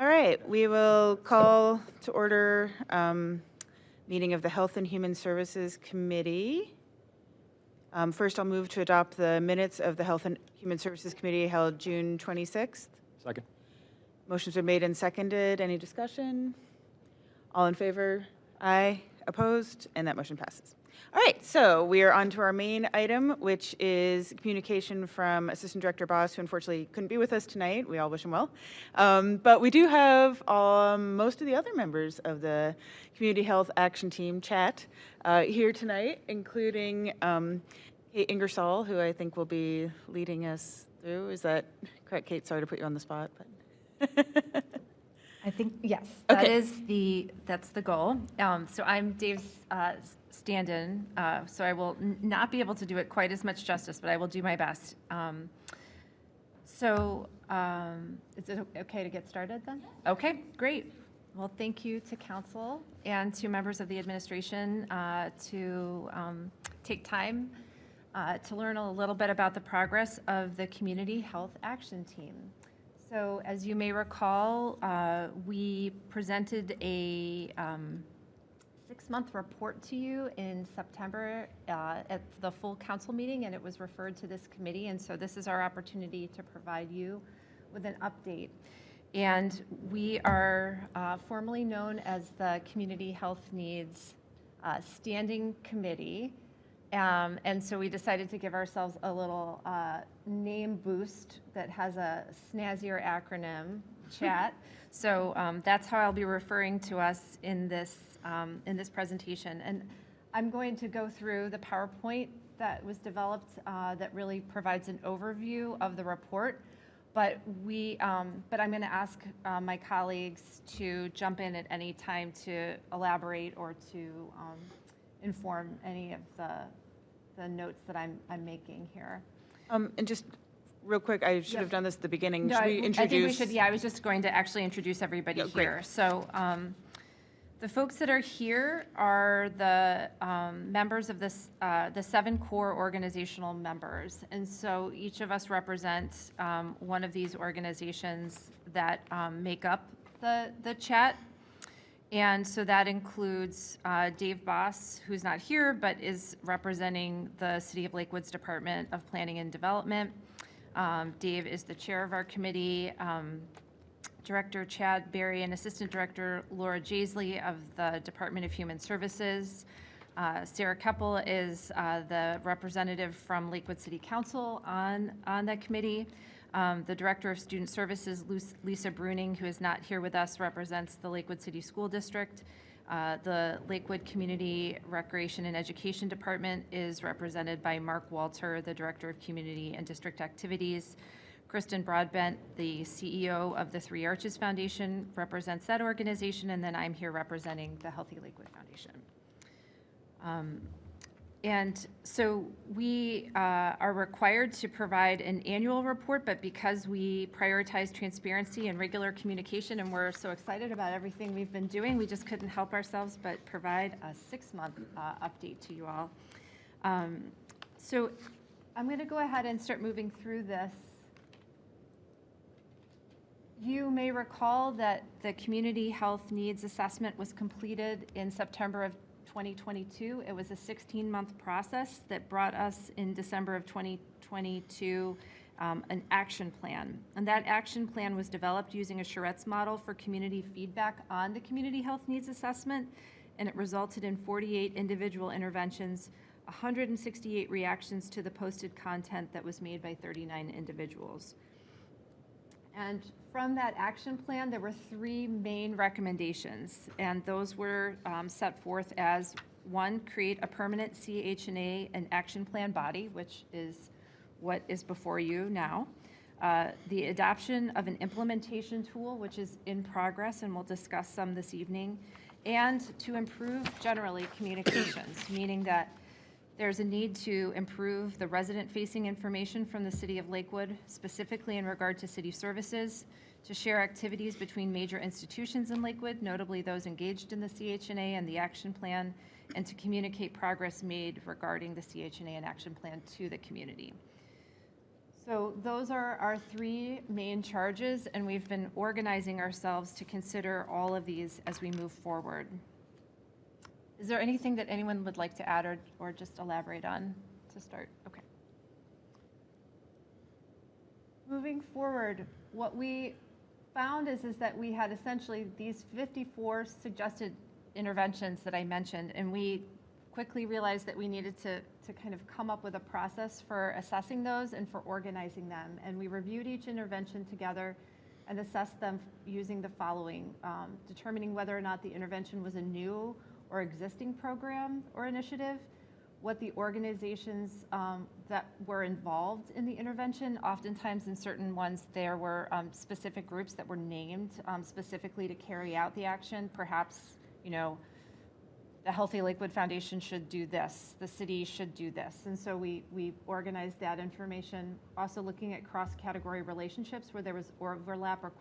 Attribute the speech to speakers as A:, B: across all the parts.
A: All right, we will call to order meeting of the Health and Human Services Committee. First, I'll move to adopt the minutes of the Health and Human Services Committee held June 26th.
B: Second.
A: Motions are made and seconded. Any discussion? All in favor? Aye. Opposed? And that motion passes. All right, so we are on to our main item, which is communication from Assistant Director Boss, who unfortunately couldn't be with us tonight. We all wish him well. But we do have most of the other members of the Community Health Action Team chat here tonight, including Kate Ingersoll, who I think will be leading us through. Is that correct, Kate? Sorry to put you on the spot, but.
C: I think, yes,
A: Okay.
C: that's the goal. So I'm Dave's stand-in, so I will not be able to do it quite as much justice, but I will do my best. Is it okay to get started then? Okay, great. Well, thank you to council and to members of the administration to take time to learn a little bit about the progress of the Community Health Action Team. So as you may recall, we presented a 6-month report to you in September at the full council meeting, and it was referred to this committee. And so this is our opportunity to provide you with an update. And we are formally known as the Community Health Needs Standing Committee. And so we decided to give ourselves a little name boost that has a snazzier acronym, CHAT. So that's how I'll be referring to us in this presentation. And I'm going to go through the PowerPoint that was developed that really provides an overview of the report. But I'm going to ask my colleagues to jump in at any time to elaborate or to inform any of the notes that I'm making here.
A: And just real quick, I should have done this at the beginning.
C: No,
A: Should we introduce?
C: I think we should, yeah, I was just going to actually introduce everybody
A: Yeah, great.
C: here. So the folks that are here are the members of this, the 7 core organizational members. And so each of us represents one of these organizations that make up the chat. And so that includes Dave Boss, who's not here, but is representing the City of Lakewood's Department of Planning and Development. Dave is the chair of our committee. Director Chad Berry and Assistant Director Laura Jaisley of the Department of Human Services. Sarah Keppel is the representative from Lakewood City Council on that committee. The Director of Student Services, Lisa Bruning, who is not here with us, represents the Lakewood City School District. The Lakewood Community Recreation and Education Department is represented by Mark Walter, the Director of Community and District Activities. Kristen Broadbent, the CEO of the Three Arches Foundation, represents that organization, and then I'm here representing the Healthy Lakewood Foundation. And so we are required to provide an annual report, but because we prioritize transparency and regular communication, and we're so excited about everything we've been doing, we just couldn't help ourselves but provide a 6-month update to you all. So I'm going to go ahead and start moving through this. You may recall that the Community Health Needs Assessment was completed in September of 2022. It was a 16-month process that brought us in December of 2022 an action plan. And that action plan was developed using a Charette's model for community feedback on the Community Health Needs Assessment, and it resulted in 48 individual interventions, 168 reactions to the posted content that was made by 39 individuals. And from that action plan, there were 3 main recommendations, and those were set forth as 1, create a permanent CHNA and action plan body, which is what is before you now. The adoption of an implementation tool, which is in progress, and we'll discuss some this evening, and to improve generally communications, meaning that there's a need to improve the resident-facing information from the City of Lakewood, specifically in regard to city services, to share activities between major institutions in Lakewood, notably those engaged in the CHNA and the action plan, and to communicate progress made regarding the CHNA and action plan to the community. So those are our three main charges, and we've been organizing ourselves to consider all of these as we move forward. Is there anything that anyone would like to add or just elaborate on to start? Okay. Moving forward, what we found is that we had essentially these 54 suggested interventions that I mentioned, and we quickly realized that we needed to kind of come up with a process for assessing those and for organizing them. And we reviewed each intervention together and assessed them using the following: determining whether or not the intervention was a new or existing program or initiative, what the organizations that were involved in the intervention. Oftentimes in certain ones, there were specific groups that were named specifically to carry out the action. Perhaps, you know, the Healthy Lakewood Foundation should do this, the city should do this. And so we organized that information, also looking at cross-category relationships where there was overlap or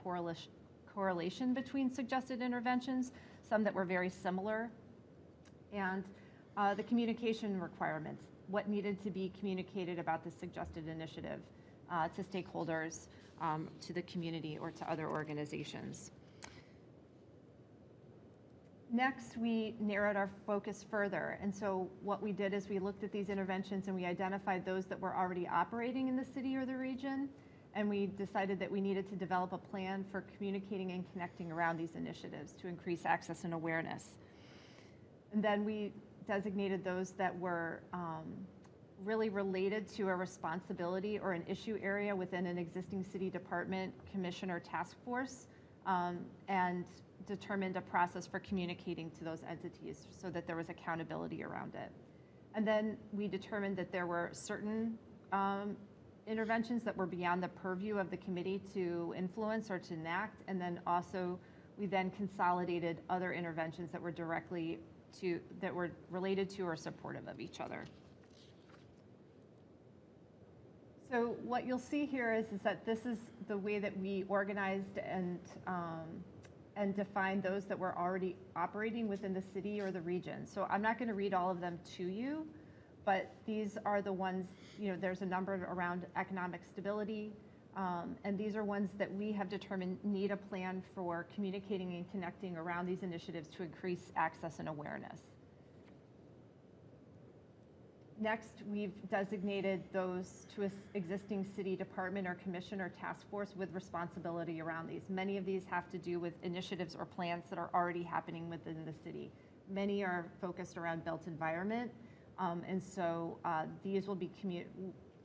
C: correlation between suggested interventions, some that were very similar, and the communication requirements, what needed to be communicated about the suggested initiative to stakeholders, to the community, or to other organizations. Next, we narrowed our focus further. And so what we did is we looked at these interventions and we identified those that were already operating in the city or the region. And we decided that we needed to develop a plan for communicating and connecting around these initiatives to increase access and awareness. And then we designated those that were really related to a responsibility or an issue area within an existing city department, commission, or task force, and determined a process for communicating to those entities so that there was accountability around it. And then we determined that there were certain interventions that were beyond the purview of the committee to influence or to enact, and then also we then consolidated other interventions that were that were related to or supportive of each other. So what you'll see here is that this is the way that we organized and defined those that were already operating within the city or the region. So I'm not going to read all of them to you, but these are the ones, you know, there's a number around economic stability, and these are ones that we have determined need a plan for communicating and connecting around these initiatives to increase access and awareness. Next, we've designated those to an existing city department or commission or task force with responsibility around these. Many of these have to do with initiatives or plans that are already happening within the city. Many are focused around built environment, and so these will be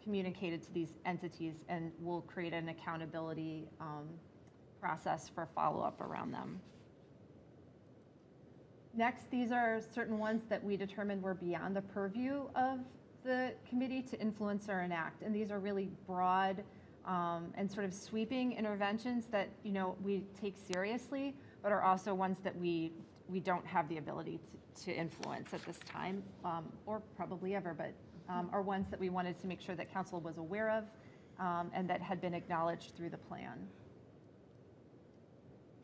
C: communicated to these entities and will create an accountability process for follow-up around them. Next, these are certain ones that we determined were beyond the purview of the committee to influence or enact. And these are really broad and sort of sweeping interventions that, you know, we take seriously, but are also ones that we don't have the ability to influence at this time, or probably ever, but are ones that we wanted to make sure that council was aware of and that had been acknowledged through the plan.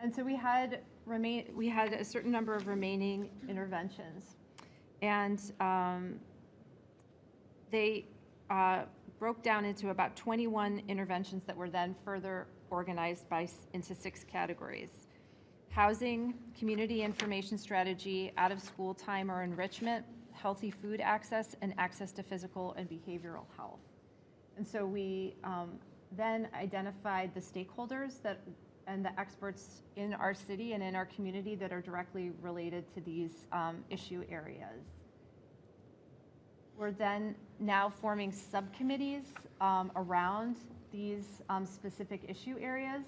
C: And so we had a certain number of remaining interventions, and they broke down into about 21 interventions that were then further organized into 6 categories: housing, community information strategy, out-of-school time or enrichment, healthy food access, and access to physical and behavioral health. And so we then identified the stakeholders and the experts in our city and in our community that are directly related to these issue areas. We're then now forming subcommittees around these specific issue areas,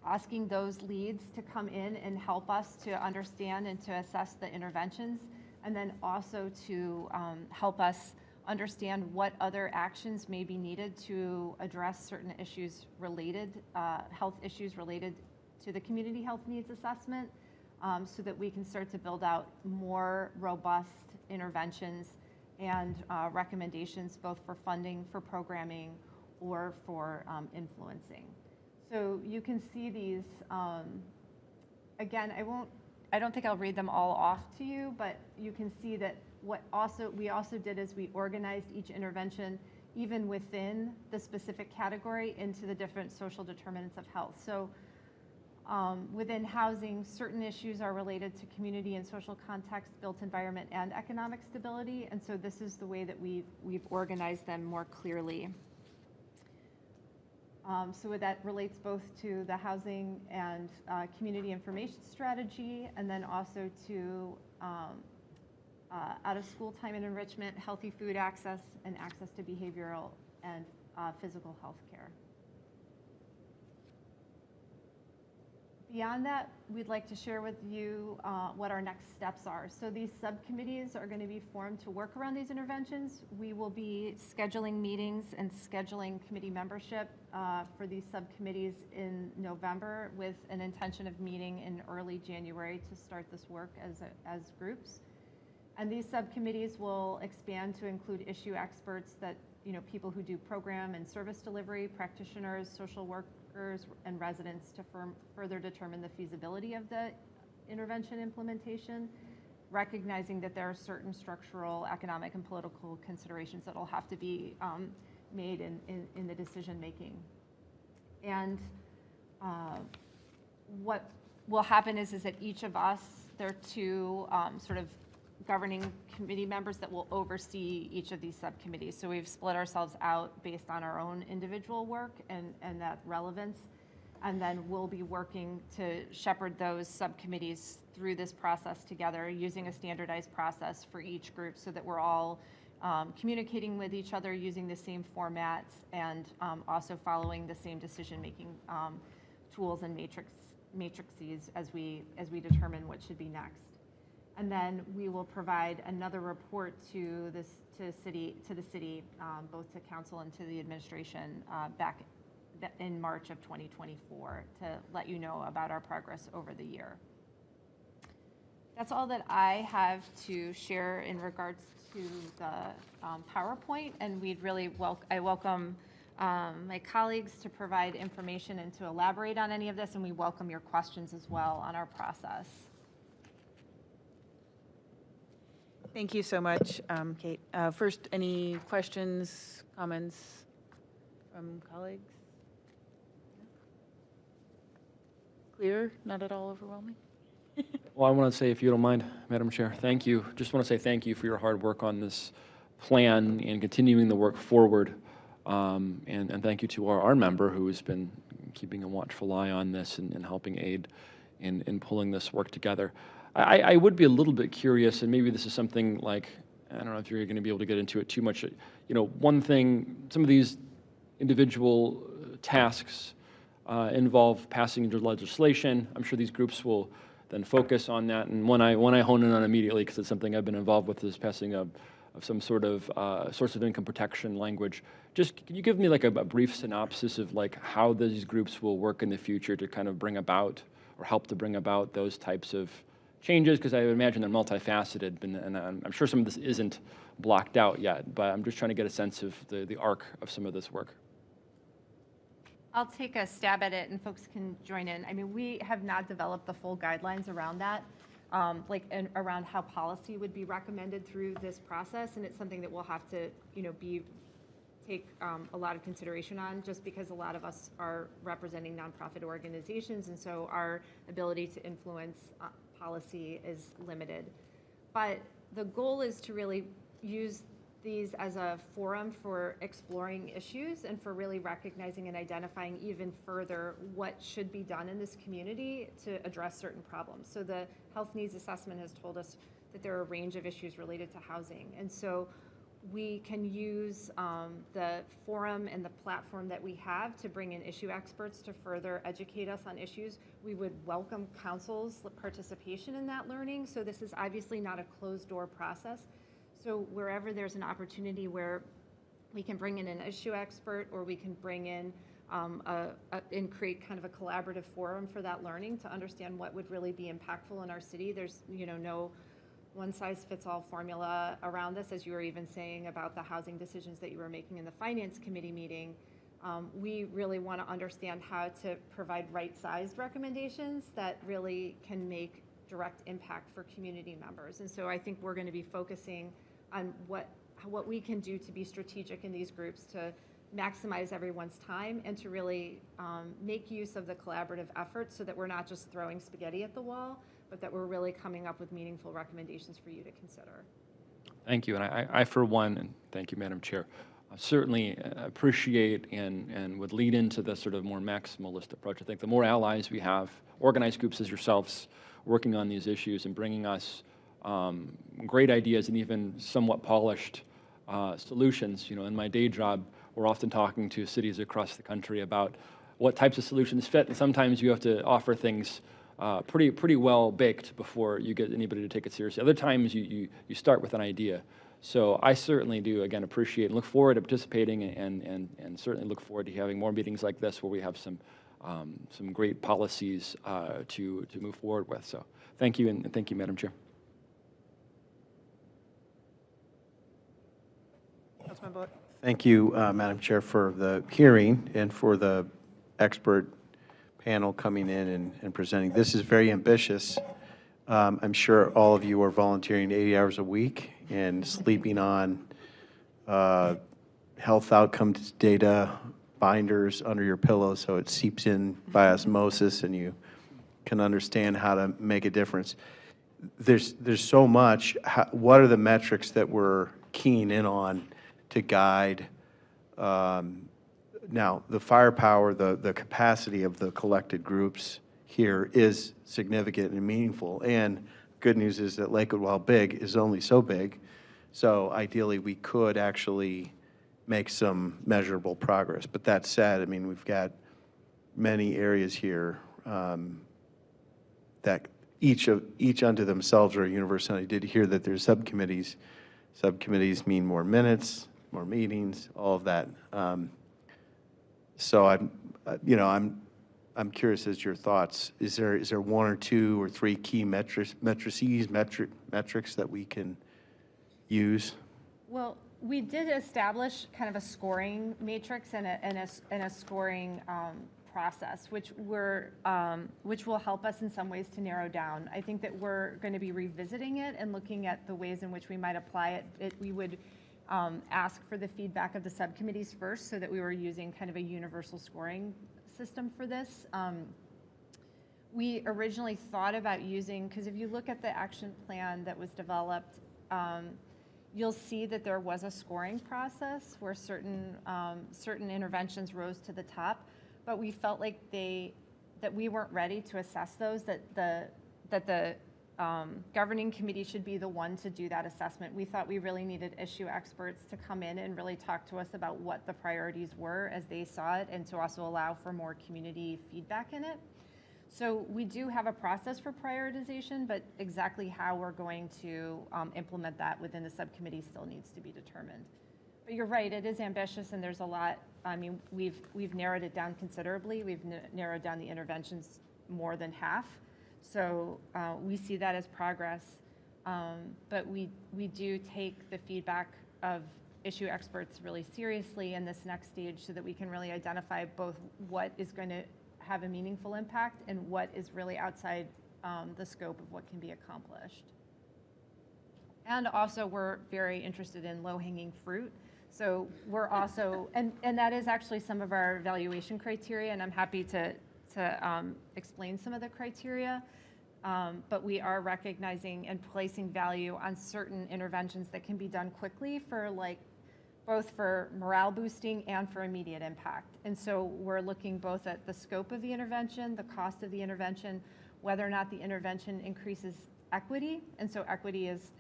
C: asking those leads to come in and help us to understand and to assess the interventions, and then also to help us understand what other actions may be needed to address certain issues related, health issues related to the community health needs assessment, so that we can start to build out more robust interventions and recommendations both for funding, for programming, or for influencing. So you can see these, again, I don't think I'll read them all off to you, but you can see that what we also did is we organized each intervention even within the specific category, into the different social determinants of health. So within housing, certain issues are related to community and social context, built environment, and economic stability. And so this is the way that we've organized them more clearly. So that relates both to the housing and community information strategy, and then also to out-of-school time and enrichment, healthy food access, and access to behavioral and physical health care. Beyond that, we'd like to share with you what our next steps are. So these subcommittees are going to be formed to work around these interventions. We will be scheduling meetings and scheduling committee membership for these subcommittees in November, with an intention of meeting in early January to start this work as groups. And these subcommittees will expand to include issue experts, that, you know, people who do program and service delivery, practitioners, social workers, and residents, to further determine the feasibility of the intervention implementation, recognizing that there are certain structural, economic, and political considerations that will have to be made in the decision making. And what will happen is that each of us, there are two sort of governing committee members that will oversee each of these subcommittees. So we've split ourselves out based on our own individual work and that relevance. And then we'll be working to shepherd those subcommittees through this process together, using a standardized process for each group, so that we're all communicating with each other using the same formats, and also following the same decision-making tools and matrices as we determine what should be next. And then we will provide another report to the city, both to council and to the administration back in March of 2024, to let you know about our progress over the year. That's all that I have to share in regards to the PowerPoint, and I welcome my colleagues to provide information and to elaborate on any of this, and we welcome your questions as well on our process.
A: Thank you so much, Kate. First, any questions, comments from colleagues? Clear? Not at all overwhelming?
B: Well, I want to say, if you don't mind, Madam Chair, thank you. Just want to say thank you for your hard work on this plan and continuing the work forward. And thank you to our member, who has been keeping a watchful eye on this and helping aid in pulling this work together. I would be a little bit curious, and maybe this is something like, I don't know if you're going to be able to get into it too much. You know, one thing, some of these individual tasks involve passing into legislation. I'm sure these groups will then focus on that. And one I hone in on immediately, because it's something I've been involved with, is passing of some sort of source of income protection language. Just, can you give me like a brief synopsis of like how these groups will work in the future to kind of bring about, or help to bring about, those types of changes? Because I would imagine they're multifaceted, and I'm sure some of this isn't blocked out yet, but I'm just trying to get a sense of the arc of some of this work.
C: I'll take a stab at it, and folks can join in. I mean, we have not developed the full guidelines around that, and around how policy would be recommended through this process, and it's something that we'll have to, take a lot of consideration on, just because a lot of us are representing nonprofit organizations, and so our ability to influence policy is limited. But the goal is to really use these as a forum for exploring issues, and for really recognizing and identifying even further what should be done in this community to address certain problems. So the health needs assessment has told us that there are a range of issues related to housing. And so we can use the forum and the platform that we have to bring in issue experts to further educate us on issues. We would welcome council's participation in that learning. So this is obviously not a closed door process. So wherever there's an opportunity where we can bring in an issue expert, or we can bring in and create kind of a collaborative forum for that learning to understand what would really be impactful in our city. There's no one-size-fits-all formula around this, as you were even saying about the housing decisions that you were making in the Finance Committee meeting. We really want to understand how to provide right-sized recommendations that really can make direct impact for community members. And so I think we're going to be focusing on what we can do to be strategic in these groups to maximize everyone's time and to really make use of the collaborative effort so that we're not just throwing spaghetti at the wall, but that we're really coming up with meaningful recommendations for you to consider.
B: Thank you. And I for one, and thank you, Madam Chair, certainly appreciate and would lead into the sort of more maximalist approach. I think the more allies we have, organized groups as yourselves, working on these issues and bringing us great ideas and even somewhat polished solutions. You know, in my day job, we're often talking to cities across the country about what types of solutions fit, and sometimes you have to offer things pretty well baked before you get anybody to take it seriously. Other times you start with an idea. So I certainly do, again, appreciate and look forward to participating and certainly look forward to having more meetings like this where we have some great policies to move forward with. So thank you, and thank you, Madam Chair.
A: Councilman Bullock.
D: Thank you, Madam Chair, for the hearing and for the expert panel coming in and presenting. This is very ambitious. I'm sure all of you are volunteering 80 hours a week and sleeping on health outcomes data binders under your pillow so it seeps in by osmosis and you can understand how to make a difference. There's so much. What are the metrics that we're keying in on to guide now, the firepower, the capacity of the collected groups here is significant and meaningful. And good news is that Lakewood, while big, is only so big. So ideally, we could actually make some measurable progress. But that said, I mean, we've got many areas here that each unto themselves are a universe. And I did hear that there's subcommittees. Subcommittees mean more minutes, more meetings, all of that. So I'm curious as to your thoughts. Is there one or two or three key metrics that we can use?
C: Well, we did establish kind of a scoring matrix and a scoring process, which will help us in some ways to narrow down. I think that we're going to be revisiting it and looking at the ways in which we might apply it. We would ask for the feedback of the subcommittees first so that we were using kind of a universal scoring system for this. We originally thought about using, because if you look at the action plan that was developed, you'll see that there was a scoring process where certain interventions rose to the top, but we felt like that we weren't ready to assess those, that the governing committee should be the one to do that assessment. We thought we really needed issue experts to come in and really talk to us about what the priorities were as they saw it, and to also allow for more community feedback in it. So we do have a process for prioritization, but exactly how we're going to implement that within the subcommittee still needs to be determined. But you're right, it is ambitious and there's a lot. I mean, we've narrowed it down considerably. We've narrowed down the interventions more than half. So we see that as progress, but we do take the feedback of issue experts really seriously in this next stage so that we can really identify both what is going to have a meaningful impact and what is really outside the scope of what can be accomplished. And also, we're very interested in low-hanging fruit. So we're also, and that is actually some of our evaluation criteria, and I'm happy to explain some of the criteria. But we are recognizing and placing value on certain interventions that can be done quickly for both for morale boosting and for immediate impact. And so we're looking both at the scope of the intervention, the cost of the intervention, whether or not the intervention increases equity. And so equity is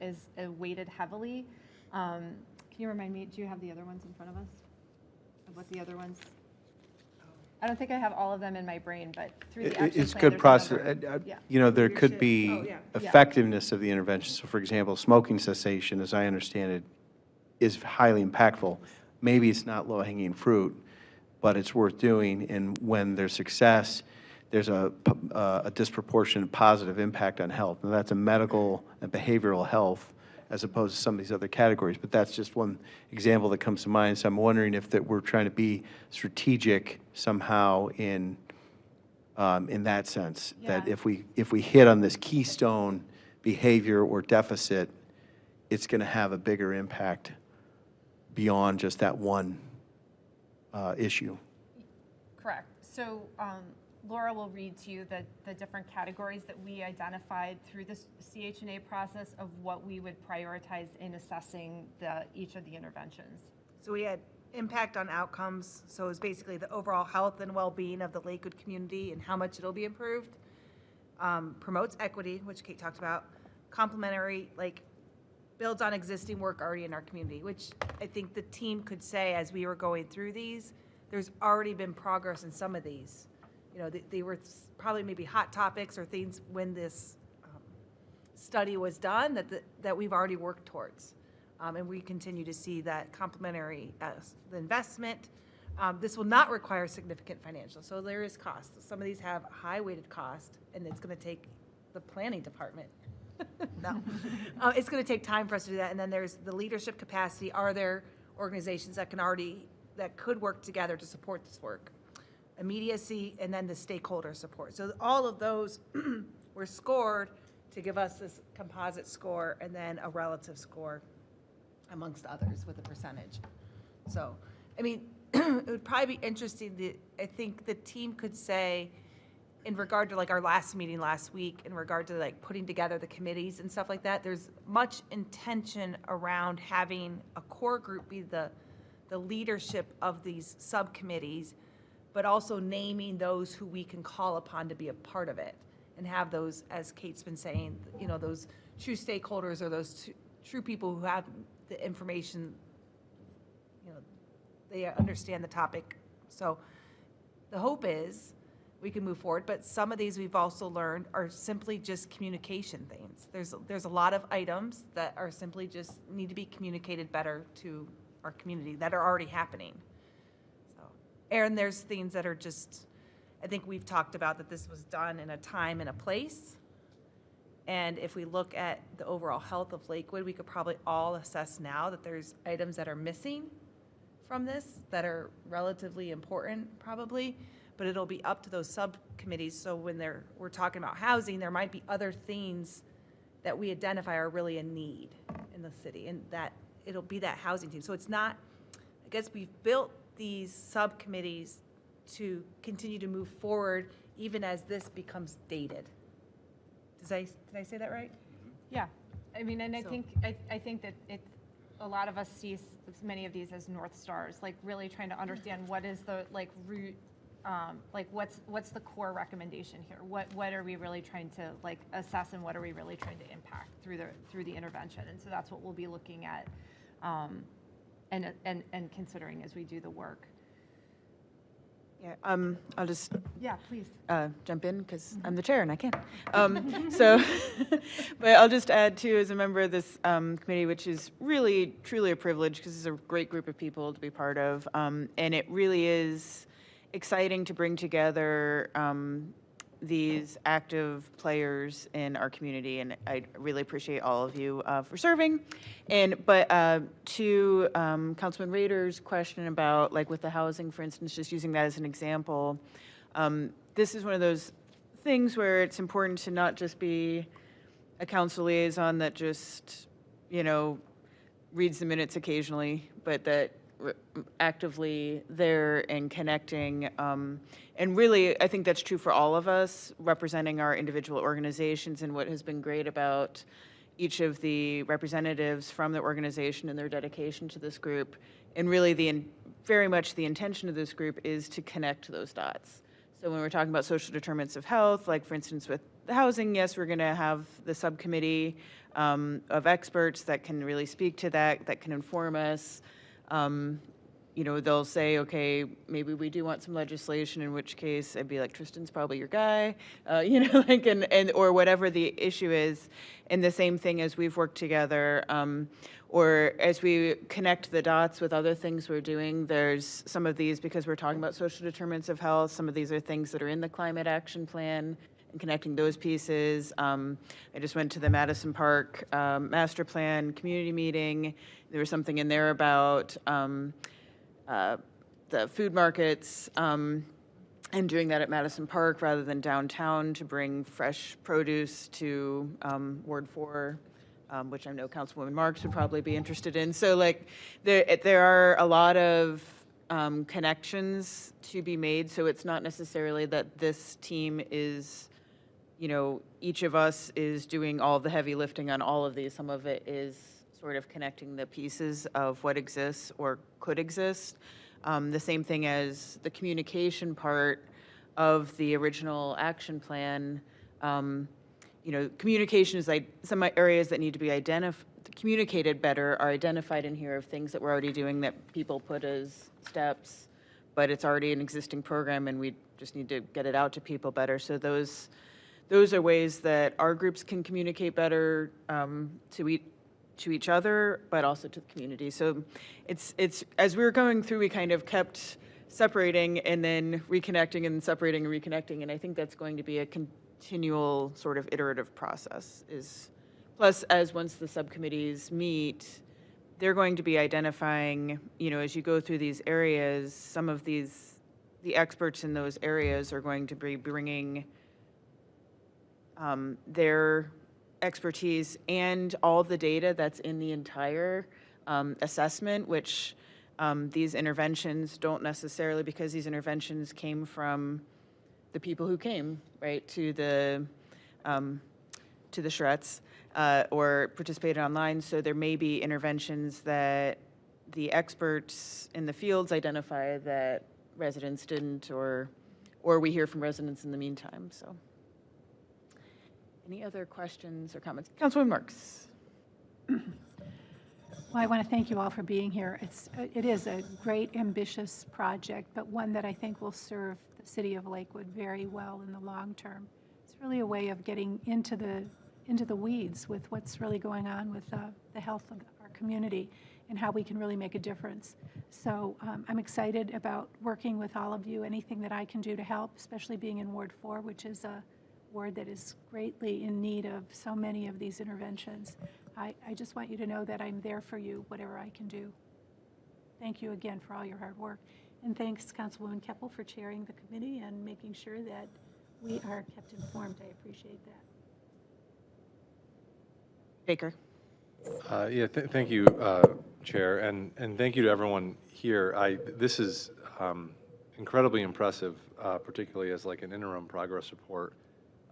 C: weighted heavily. Can you remind me, do you have the other ones in front of us? Of what the other ones? I don't think I have all of them in my brain, but through the action
D: It's
C: plan,
D: good
C: there's a
D: process.
C: number. Yeah.
D: You know, there could
A: Leadership.
D: be
A: Oh, yeah.
D: effectiveness of the intervention. So, for example, smoking cessation, as I understand it, is highly impactful. Maybe it's not low-hanging fruit, but it's worth doing. And when there's success, there's a disproportionate positive impact on health. And that's a medical and behavioral health as opposed to some of these other categories. But that's just one example that comes to mind. So I'm wondering if that we're trying to be strategic somehow in that sense, that
C: Yeah.
D: if we hit on this keystone behavior or deficit, it's going to have a bigger impact beyond just that one issue.
C: Correct. So Laura will read to you the different categories that we identified through this CHNA process of what we would prioritize in assessing each of the interventions.
E: So we had impact on outcomes, so it's basically the overall health and well-being of the Lakewood community and how much it'll be improved. Promotes equity, which Kate talked about. Complementary, like, builds on existing work already in our community, which I think the team could say as we were going through these, there's already been progress in some of these. You know, they were probably maybe hot topics or things when this study was done that we've already worked towards. And we continue to see that complementary the investment. This will not require significant financial, so there is cost. Some of these have high weighted cost, and it's going to take the planning department. No, it's going to take time for us to do that. And then there's the leadership capacity. Are there organizations that could work together to support this work? Immediacy, and then the stakeholder support. So all of those were scored to give us this composite score and then a relative score amongst others with a percentage. So, I mean, it would probably be interesting I think the team could say, in regard to like our last meeting last week, in regard to like putting together the committees and stuff like that, there's much intention around having a core group be the leadership of these subcommittees, but also naming those who we can call upon to be a part of it and have those, as Kate's been saying, you know, those true stakeholders or those true people who have the information, you know, they understand the topic. So the hope is we can move forward, but some of these we've also learned are simply just communication things. There's a lot of items that are simply just need to be communicated better to our community that are already happening. So, and there's things that are just, I think we've talked about that this was done in a time and a place. And if we look at the overall health of Lakewood, we could probably all assess now that there's items that are missing from this that are relatively important probably, but it'll be up to those subcommittees. So when we're talking about housing, there might be other things that we identify are really a need in the city, and that it'll be that housing team. So it's not, I guess we've built these subcommittees to continue to move forward even as this becomes dated. Did I say that right?
C: Yeah, I mean, and
E: So-
C: I think that a lot of us see many of these as North Stars, like really trying to understand what is the like root, like what's the core recommendation here? What are we really trying to like assess, and what are we really trying to impact through the intervention? And so that's what we'll be looking at, and considering as we do the work.
A: Yeah, I'll just
C: Yeah, please.
A: jump in because I'm the chair and I can. So, but I'll just add too, as a member of this committee, which is really, truly a privilege because it's a great group of people to be part of. And it really is exciting to bring together these active players in our community. And I really appreciate all of you for serving. But to Councilman Rader's question about, like with the housing, for instance, just using that as an example, this is one of those things where it's important to not just be a council liaison that just, you know, reads the minutes occasionally, but that actively there and connecting. And really, I think that's true for all of us representing our individual organizations. And what has been great about each of the representatives from the organization and their dedication to this group, and really very much the intention of this group is to connect those dots. So when we're talking about social determinants of health, like for instance with the housing, yes, we're going to have the subcommittee of experts that can really speak to that can inform us. You know, they'll say, okay, maybe we do want some legislation, in which case I'd be like, Tristan's probably your guy, you know, like, or whatever the issue is. And the same thing as we've worked together, or as we connect the dots with other things we're doing, there's some of these, because we're talking about social determinants of health, some of these are things that are in the climate action plan, and connecting those pieces. I just went to the Madison Park master plan community meeting. There was something in there about the food markets, and doing that at Madison Park rather than downtown to bring fresh produce to Ward 4 which I know Councilwoman Marks would probably be interested in. So like, there are a lot of connections to be made, so it's not necessarily that this team is, you know, each of us is doing all the heavy lifting on all of these. Some of it is sort of connecting the pieces of what exists or could exist. The same thing as the communication part of the original action plan. You know, communication is like some areas that need to be communicated better are identified in here of things that we're already doing that people put as steps, but it's already an existing program and we just need to get it out to people better. So those are ways that our groups can communicate better to each other, but also to the community. So it's as we were going through, we kind of kept separating and then reconnecting and separating and reconnecting, and I think that's going to be a continual sort of iterative process. Plus, as once the subcommittees meet, they're going to be identifying, you know, as you go through these areas, some of the experts in those areas are going to be bringing their expertise and all the data that's in the entire assessment, which these interventions don't necessarily, because these interventions came from the people who came, right, to the charrettes or participated online. So there may be interventions that the experts in the fields identify that residents didn't, or we hear from residents in the meantime. So, any other questions or comments? Councilwoman Marks.
F: Well, I want to thank you all for being here. It is a great, ambitious project, but one that I think will serve the city of Lakewood very well in the long term. It's really a way of getting into the weeds with what's really going on with the health of our community and how we can really make a difference. So I'm excited about working with all of you, anything that I can do to help, especially being in Ward 4, which is a ward that is greatly in need of so many of these interventions. I just want you to know that I'm there for you, whatever I can do. Thank you again for all your hard work. And thanks, Councilwoman Keppel, for chairing the committee and making sure that we are kept informed. I appreciate that.
A: Baker.
G: Yeah, thank you, Chair, and thank you to everyone here. This is incredibly impressive, particularly as like an interim progress report.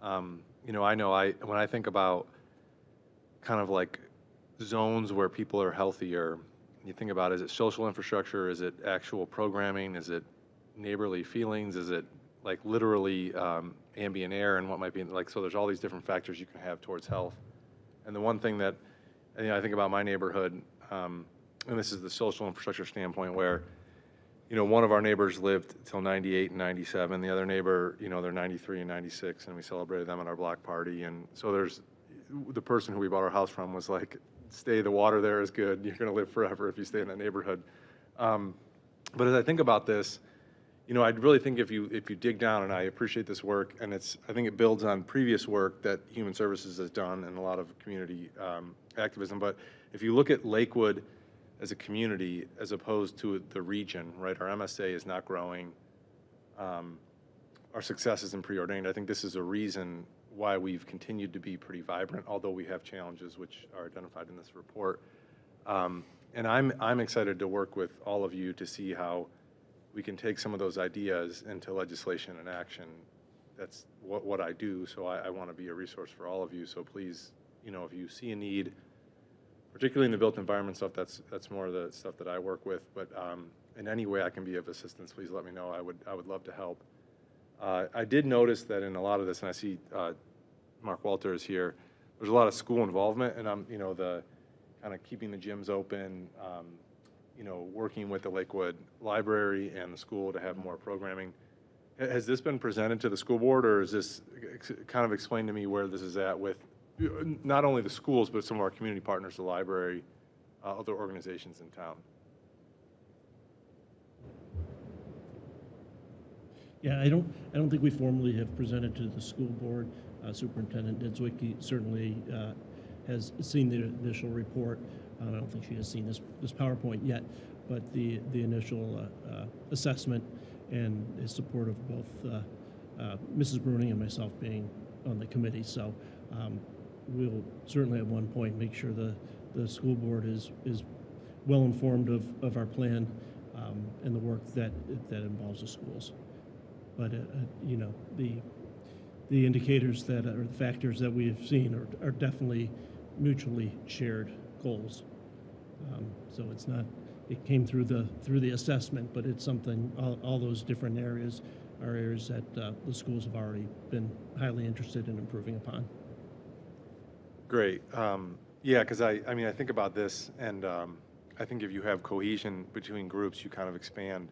G: You know, when I think about kind of like zones where people are healthier, you think about, is it social infrastructure, is it actual programming, is it neighborly feelings, is it like literally ambient air and what might be like, so there's all these different factors you can have towards health. And the one thing that, you know, I think about my neighborhood, and this is the social infrastructure standpoint, where, you know, one of our neighbors lived till 98 and 97. The other neighbor, you know, they're 93 and 96, and we celebrated them at our block party. And so there's the person who we bought our house from was like, the water there is good. You're going to live forever if you stay in that neighborhood. But as I think about this, you know, I really think if you dig down, and I appreciate this work, and I think it builds on previous work that Human Services has done and a lot of community activism. But if you look at Lakewood as a community as opposed to the region, right? Our MSA is not growing. Our success isn't preordained. I think this is a reason why we've continued to be pretty vibrant, although we have challenges which are identified in this report. And I'm excited to work with all of you to see how we can take some of those ideas into legislation and action. That's what I do, so I want to be a resource for all of you. So please, you know, if you see a need, particularly in the built environment stuff, that's more of the stuff that I work with. But in any way I can be of assistance, please let me know. I would love to help. I did notice that in a lot of this, and I see Mark Walter is here, there's a lot of school involvement, and you know, the kind of keeping the gyms open, you know, working with the Lakewood Library and the school to have more programming. Has this been presented to the school board, or is this kind of explain to me where this is at with not only the schools, but some of our community partners, the library, other organizations in town?
H: Yeah, I don't think we formally have presented to the school board. Superintendent Niedzwiecki certainly has seen the initial report. I don't think she has seen this PowerPoint yet, but the initial assessment and is supportive of both Mrs. Bruning and myself being on the committee. So we'll certainly at one point make sure the school board is well informed of our plan and the work that involves the schools. But, you know, the indicators that are the factors that we have seen are definitely mutually shared goals. So it's not, it came through the assessment, but it's something, all those different areas are areas that the schools have already been highly interested in improving upon.
G: Great. Yeah, because I mean, I think about this, and I think if you have cohesion between groups, you kind of expand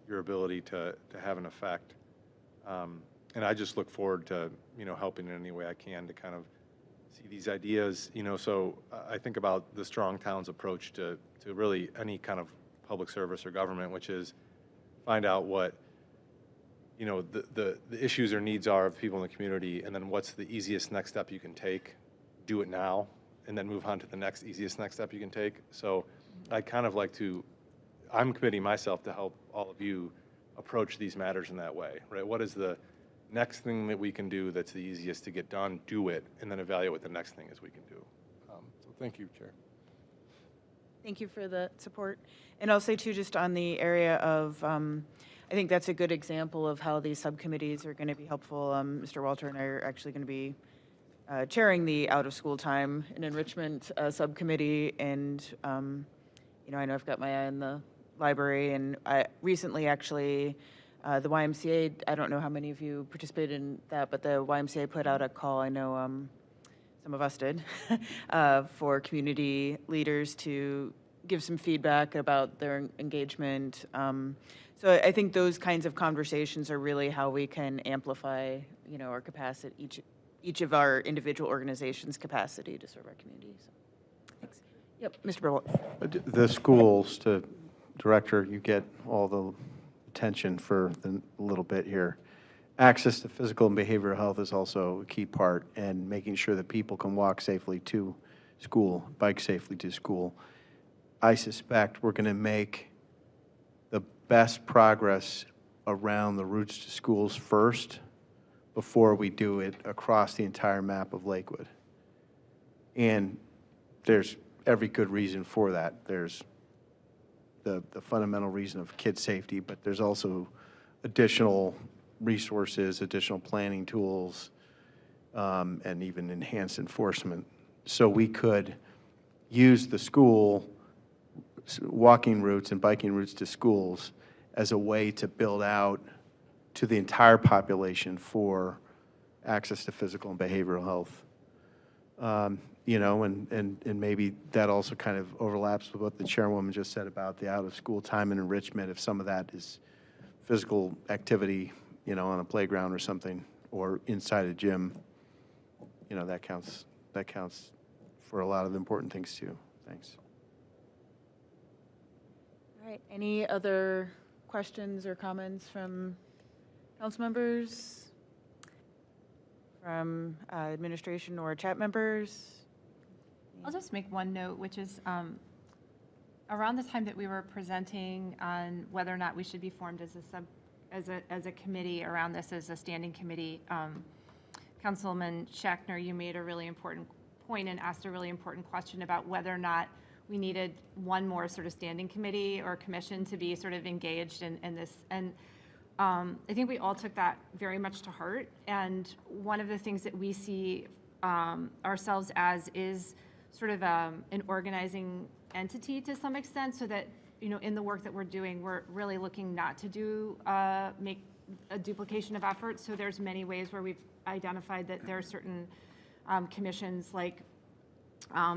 G: your ability to have an effect. And I just look forward to, you know, helping in any way I can to kind of see these ideas, you know. So I think about the Strong Towns approach to really any kind of public service or government, which is find out what, you know, the issues or needs are of people in the community, and then what's the easiest next step you can take, do it now, and then move on to the next easiest next step you can take. So I kind of like to, I'm committing myself to help all of you approach these matters in that way, right? What is the next thing that we can do that's the easiest to get done? Do it, and then evaluate what the next thing is we can do. So thank you, Chair.
A: Thank you for the support. And I'll say too, just on the area of, I think that's a good example of how these subcommittees are going to be helpful. Mr. Walter and I are actually going to be chairing the out-of-school time and enrichment subcommittee, and you know, I know I've got my eye on the library, and I recently actually, the YMCA, I don't know how many of you participated in that, but the YMCA put out a call, I know some of us did, for community leaders to give some feedback about their engagement. So I think those kinds of conversations are really how we can amplify, you know, our capacity, each of our individual organizations' capacity to serve our community. So, thanks. Yep, Mr. Burwell.
D: The schools, to Director, you get all the attention for the little bit here. Access to physical and behavioral health is also a key part, and making sure that people can walk safely to school, bike safely to school. I suspect we're going to make the best progress around the routes to schools first before we do it across the entire map of Lakewood. And there's every good reason for that. There's the fundamental reason of kid safety, but there's also additional resources, additional planning tools, and even enhanced enforcement. So we could use the school walking routes and biking routes to schools as a way to build out to the entire population for access to physical and behavioral health. You know, and maybe that also kind of overlaps with what the chairwoman just said about the out-of-school time and enrichment. If some of that is physical activity, you know, on a playground or something, or inside a gym, you know, that counts for a lot of important things too. Thanks.
A: All right, any other questions or comments from council members, from administration or chat members?
C: I'll just make one note, which is around the time that we were presenting on whether or not we should be formed as a committee around this, as a standing committee, Councilman Schachtner, you made a really important point and asked a really important question about whether or not we needed one more sort of standing committee or commission to be sort of engaged in this. And I think we all took that very much to heart. And one of the things that we see ourselves as is sort of an organizing entity to some extent, so that, you know, in the work that we're doing, we're really looking not to do make a duplication of efforts. So there's many ways where we've identified that there are certain commissions, like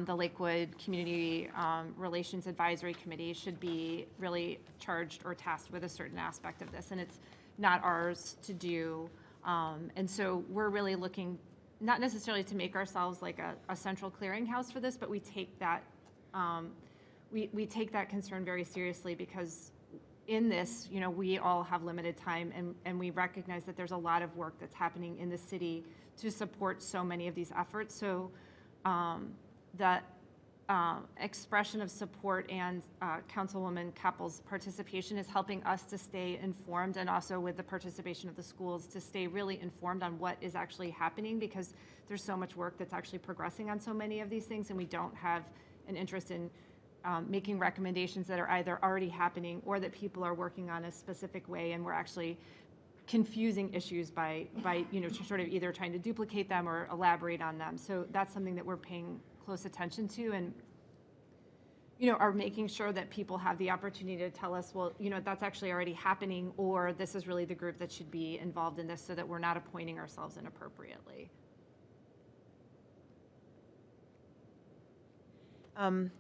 C: the Lakewood Community Relations Advisory Committee should be really charged or tasked with a certain aspect of this, and it's not ours to do. And so we're really looking not necessarily to make ourselves like a central clearinghouse for this, but we take that we take that concern very seriously, because in this, you know, we all have limited time, and we recognize that there's a lot of work that's happening in the city to support so many of these efforts. So that expression of support and Councilwoman Kappel's participation is helping us to stay informed, and also with the participation of the schools to stay really informed on what is actually happening, because there's so much work that's actually progressing on so many of these things, and we don't have an interest in making recommendations that are either already happening or that people are working on a specific way, and we're actually confusing issues by sort of either trying to duplicate them or elaborate on them. So that's something that we're paying close attention to, and are making sure that people have the opportunity to tell us, well, that's actually already happening, or this is really the group that should be involved in this, so that we're not appointing ourselves inappropriately.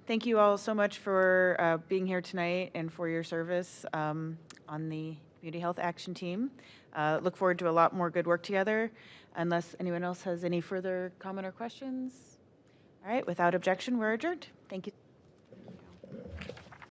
A: Thank you all so much for being here tonight and for your service on the Community Health Action Team. Look forward to a lot more good work together. Unless anyone else has any further comment or questions. All right, without objection, we're adjourned. Thank you.